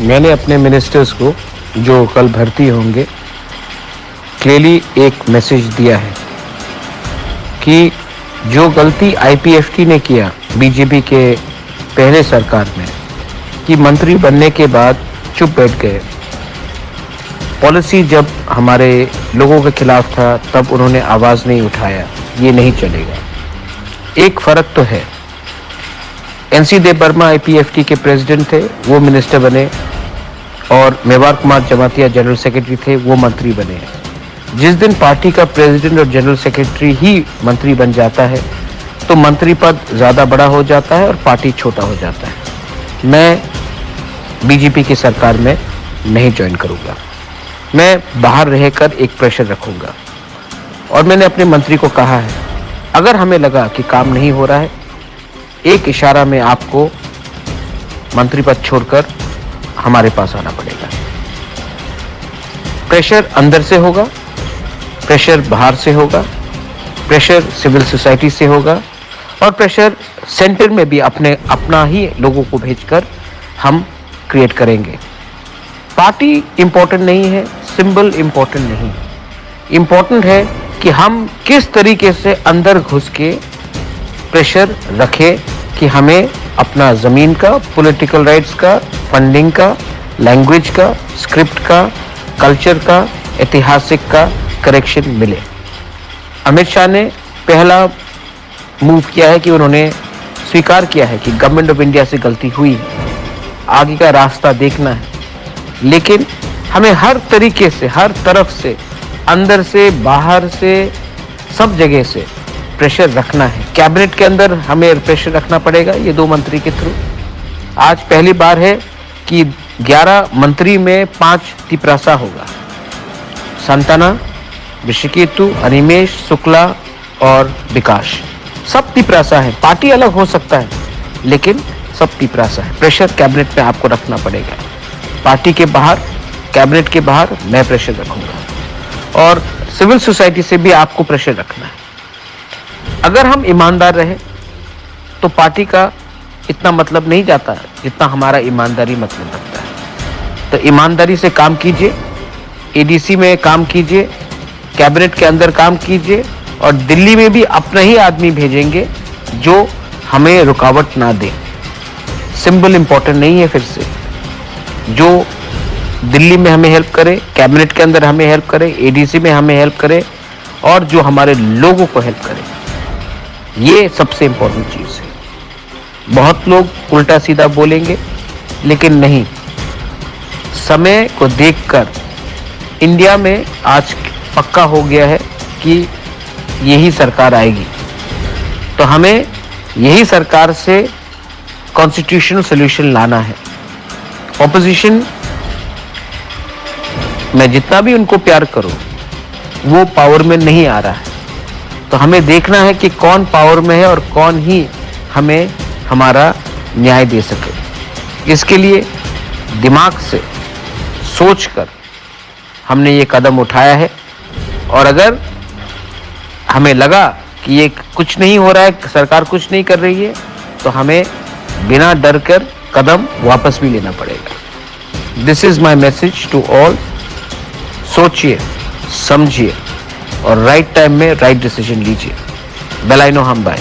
मैंने अपने मिनिस्टर्स को जो कल भर्ती होंगे क्लियरली एक मैसेज दिया है कि जो गलती आईपीएफटी ने किया बीजेपी के पहले सरकार में कि मंत्री बनने के बाद चुप बैठ गए। पॉलिसी जब हमारे लोगों के खिलाफ था तब उन्होंने आवाज नहीं उठाया, ये नहीं चलेगा। एक फर्क तो है, एनसी देव वर्मा आईपीएफटी के प्रेसिडेंट थे, वो मिनिस्टर बने, और मेवार कुमार जमातिया जनरल सेक्रेटरी थे, वो मंत्री बने। जिस दिन पार्टी का प्रेसिडेंट और जनरल सेक्रेटरी ही मंत्री बन जाता है तो मंत्री पद ज्यादा बड़ा हो जाता है और पार्टी छोटा हो जाता है। मैं बीजेपी की सरकार में नहीं ज्वाइन करूंगा। मैं बाहर रहकर एक प्रेशर रखूंगा और मैंने अपने मंत्री को कहा है, अगर हमें लगा कि काम नहीं हो रहा है, एक इशारा में आपको मंत्री पद छोड़कर हमारे पास आना पड़ेगा। प्रेशर अंदर से होगा, प्रेशर बाहर से होगा, प्रेशर सिविल सोसाइटी से होगा और प्रेशर सेंटर में भी अपना ही लोगों को भेजकर हम क्रिएट करेंगे। पार्टी इंपॉर्टेंट नहीं है, सिंबल इंपॉर्टेंट नहीं है। इंपॉर्टेंट है कि हम किस तरीके से अंदर घुस के प्रेशर रखें कि हमें अपना जमीन का, पॉलिटिकल राइट्स का, फंडिंग का, लैंग्वेज का, स्क्रिप्ट का, कल्चर का, ऐतिहासिक का करेक्शन मिले। अमित शाह ने पहला मूव किया है कि उन्होंने स्वीकार किया है कि गवर्नमेंट ऑफ इंडिया से गलती हुई है, आगे का रास्ता देखना है। लेकिन हमें हर तरीके से, हर तरफ से, अंदर से, बाहर से, सब जगह से प्रेशर रखना है। कैबिनेट के अंदर हमें प्रेशर रखना पड़ेगा, ये 2 मंत्री के थ्रू। आज पहली बार है कि 11 मंत्री में 5 तिपरासा होगा। संतना, ऋषिकेतु, अनिमेश, शुक्ला और विकास, सब तिपरासा है। पार्टी अलग हो सकता है लेकिन सब तिपरासा है। प्रेशर कैबिनेट में आपको रखना पड़ेगा। पार्टी के बाहर, कैबिनेट के बाहर मैं प्रेशर रखूंगा और सिविल सोसाइटी से भी आपको प्रेशर रखना है। अगर हम ईमानदार रहे तो पार्टी का इतना मतलब नहीं जाता जितना हमारा ईमानदारी मतलब रखता है। तो ईमानदारी से काम कीजिए, एडीसी में काम कीजिए, कैबिनेट के अंदर काम कीजिए और दिल्ली में भी अपना ही आदमी भेजेंगे जो हमें रुकावट ना दे। सिंबल इंपॉर्टेंट नहीं है, फिर से जो दिल्ली में हमें हेल्प करे, कैबिनेट के अंदर हमें हेल्प करे, एडीसी में हमें हेल्प करे और जो हमारे लोगों को हेल्प करे, ये सबसे इंपॉर्टेंट चीज है। बहुत लोग उल्टा सीधा बोलेंगे लेकिन नहीं, समय को देखकर इंडिया में आज पक्का हो गया है कि यही सरकार आएगी। तो हमें यही सरकार से कॉन्स्टिट्यूशनल सॉल्यूशन लाना है। ऑपोजिशन मैं जितना भी उनको प्यार करूं, वो पावर में नहीं आ रहा है। तो हमें देखना है कि कौन पावर में है और कौन ही हमें हमारा न्याय दे सके। इसके लिए दिमाग से सोचकर हमने ये कदम उठाया है और अगर हमें लगा कि ये कुछ नहीं हो रहा है, सरकार कुछ नहीं कर रही है, तो हमें बिना डर कर कदम वापस भी लेना पड़ेगा। This is my message to all. सोचिए, समझिए और राइट टाइम में राइट डिसीजन लीजिए। बेल आई नो हम बाय।